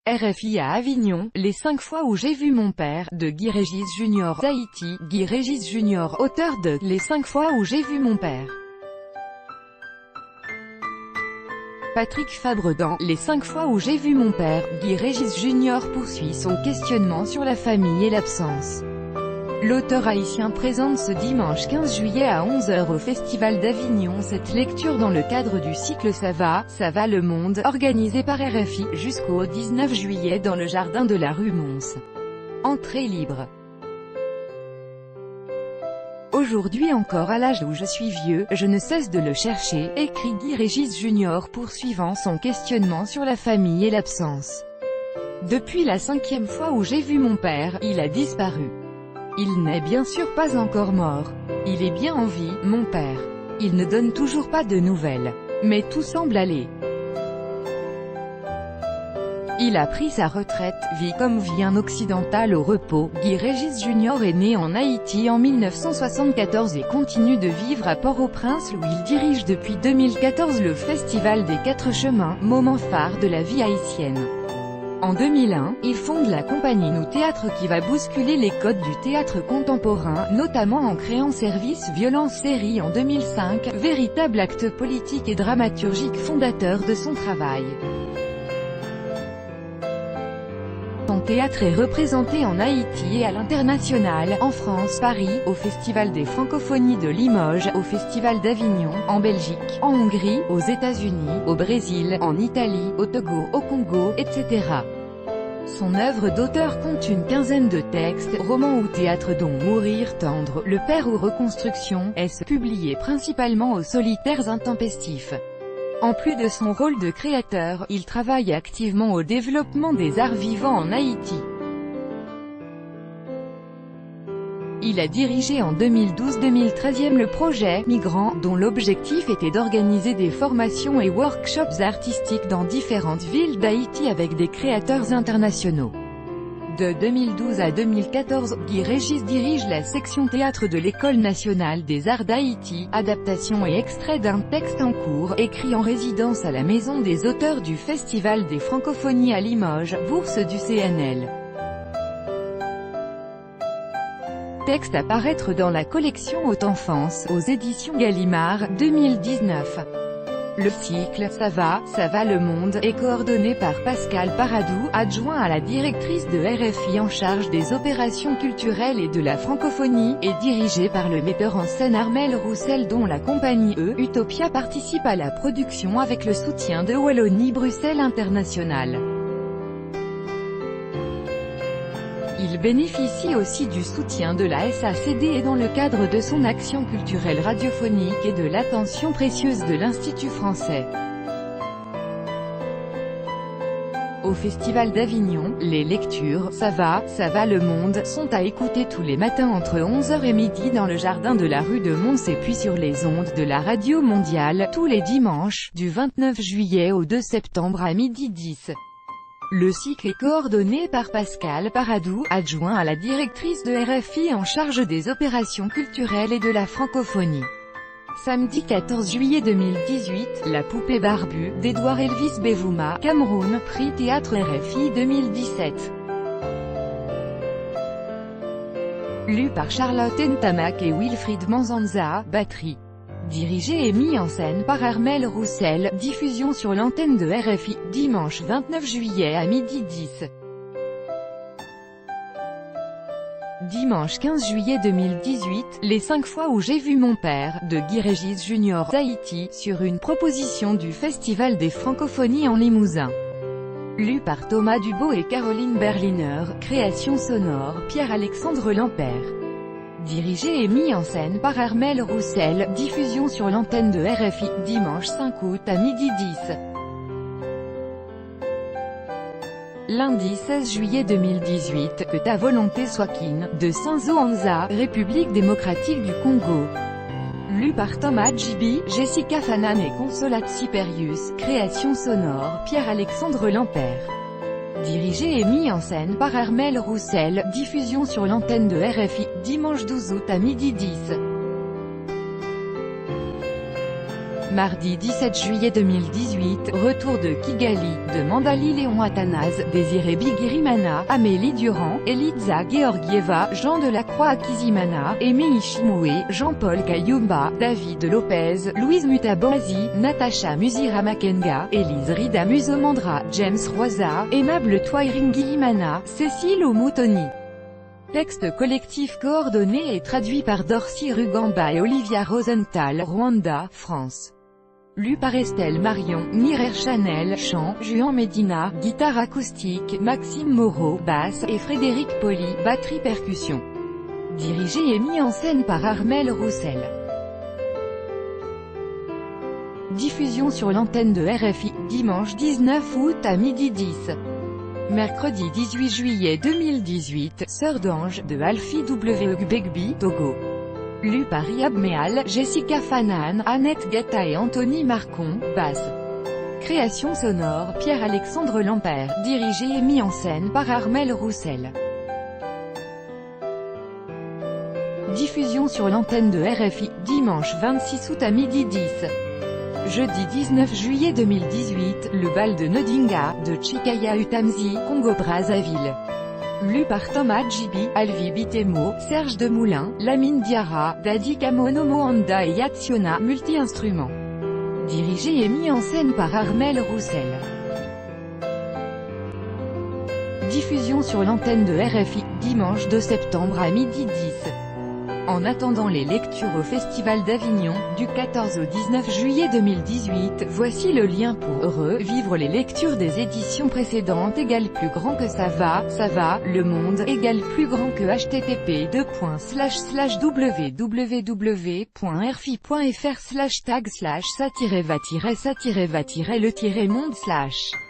RFI à Avignon, les 5 fois où j'ai vu mon père, de Guy Régis Junior. Tahiti, Guy Régis Junior, auteur de « Les 5 fois où j'ai vu mon père ». Patrick Fabre dans « Les 5 fois où j'ai vu mon père », Guy Régis Junior poursuit son questionnement sur la famille et l'absence. L'auteur haïtien présente ce dimanche 15 juillet à 11 h au Festival d'Avignon cette lecture dans le cadre du cycle Ça va le monde, organisé par RFI, jusqu'au 19 juillet dans le jardin de la rue Mons. Entrée libre. Aujourd'hui encore à l'âge où je suis vieux, je ne cesse de le chercher, écrit Guy Régis Junior poursuivant son questionnement sur la famille et l'absence. Depuis la 5e fois où j'ai vu mon père, il a disparu. Il n'est bien sûr pas encore mort. Il est bien en vie, mon père. Il ne donne toujours pas de nouvelles. Mais tout semble aller. Il a pris sa retraite, vit comme vit un occidental au repos. Guy Régis Junior est né en Haïti en 1974 et continue de vivre à Port-au-Prince où il dirige depuis 2014 le Festival des 4 chemins, moment phare de la vie haïtienne. En 2001, il fonde la compagnie Nou Théâtre qui va bousculer les codes du théâtre contemporain, notamment en créant Service Violence Série en 2005, véritable acte politique et dramaturgique fondateur de son travail. Son théâtre est représenté en Haïti et à l'international, en France, Paris, au Festival des Francophonies de Limoges, au Festival d'Avignon, en Belgique, en Hongrie, aux États-Unis, au Brésil, en Italie, au Togo, au Congo, etc. Son œuvre d'auteur compte une quinzaine de textes, romans ou théâtres dont Mourir tendre, Le Père ou Reconstruction, est publié principalement aux Solitaires intempestifs. En plus de son rôle de créateur, il travaille activement au développement des arts vivants en Haïti. Il a dirigé en 2012-2013 le projet « Migrants », dont l'objectif était d'organiser des formations et workshops artistiques dans différentes villes d'Haïti avec des créateurs internationaux. De 2012 à 2014, Guy Régis dirige la section théâtre de l'École nationale des arts d'Haïti, adaptation et extrait d'un texte en cours, écrit en résidence à la Maison des auteurs du Festival des Francophonies à Limoges, bourse du CNL. Texte à paraître dans la collection Haute Enfance, aux éditions Gallimard, 2019. Le cycle Ça va le monde est coordonné par Pascal Paradou, adjoint à la directrice de RFI en charge des opérations culturelles et de la francophonie, et dirigé par le metteur en scène Armel Roussel dont la compagnie Utopia participe à la production avec le soutien de Wallonie-Bruxelles International. Il bénéficie aussi du soutien de la SACD dans le cadre de son action culturelle radiophonique et de l'attention précieuse de l'Institut français. Au Festival d'Avignon, les lectures « Ça va le monde » sont à écouter tous les matins entre 11 h et midi dans le jardin de la rue de Mons et puis sur les ondes de la Radio Mondiale, tous les dimanches, du 29 juillet au 2 septembre à 12h10. Le cycle est coordonné par Pascal Paradou, adjoint à la directrice de RFI en charge des opérations culturelles et de la francophonie. Samedi 14 juillet 2018, La poupée barbue, d'Edouard Elvis Bevouma, Cameroun, prix Théâtre RFI 2017. Lu par Charlotte Ntamak et Wilfried Manzanza, batterie. Dirigé et mis en scène par Armel Roussel, diffusion sur l'antenne de RFI, dimanche 29 juillet à 12h10. Dimanche 15 juillet 2018, Les 5 fois où j'ai vu mon père, de Guy Régis Junior. Tahiti, sur une proposition du Festival des Francophonies en Limousin. Lu par Thomas Dubo et Caroline Berliner, création sonore, Pierre-Alexandre Lampert. Dirigé et mis en scène par Armel Roussel, diffusion sur l'antenne de RFI, dimanche 5 août à 12h10. Lundi 16 juillet 2018, Que ta volonté soit Kin, de Sanzo Anza, République démocratique du Congo. Lu par Thomas Djibi, Jessica Fanan et Consolate Siperius, création sonore, Pierre-Alexandre Lampert. Dirigé et mis en scène par Armel Roussel, diffusion sur l'antenne de RFI, dimanche 12 août à 12h10. Mardi 17 juillet 2018, retour de Kigali, de Mandali Léon Athanase, Désiré Bigirimana, Amélie Durand, Eliza Georgieva, Jean Delacroix Akizimana, Aimé Ishimoué, Jean-Paul Kayumba, David Lopez, Louise Mutabazi, Natacha Musira Makenga, Élise Rida Musomandra, James Roisa, Aimable Twairingi-Imana, Cécile Omutoni. Texte collectif coordonné et traduit par Dorcy Rugamba et Olivia Rosenthal, Rwanda, France. Lu par Estelle Marion, Mireille Chanel, chant, Juan Medina, guitare acoustique, Maxime Moreau, basse, et Frédéric Poli, batterie-percussion. Dirigé et mis en scène par Armel Roussel. Diffusion sur l'antenne de RFI, dimanche 19 août à midi 10. Mercredi 18 juillet 2018, Sœur d'ange, de Alfie W. Gbegbi, Togo. Lu par Yab Mehal, Jessica Fanan, Annette Guetta et Anthony Marcon, basse. Création sonore, Pierre-Alexandre Lampert, dirigé et mis en scène par Armel Roussel. Diffusion sur l'antenne de RFI, dimanche 26 août à midi 10. Jeudi 19 juillet 2018, le bal de Nodinga, de Chikaya Utamzi, Congo-Brazzaville. Lu par Thomas Djibi, Alvi Bitemo, Serge Demoulin, Lamine Diarra, Dadi Kamono Moanda et Yatsiona, multi-instruments. Dirigé et mis en scène par Armel Roussel. Diffusion sur l'antenne de RFI, dimanche 2 septembre à midi 10. En attendant les lectures au Festival d'Avignon, du 14 au 19 juillet 2018, voici le lien pour revivre les lectures des éditions précédentes. Plus grand que ça va, le monde, plus grand que http://www.rfi.fr/tag/ça-va-le-monde/.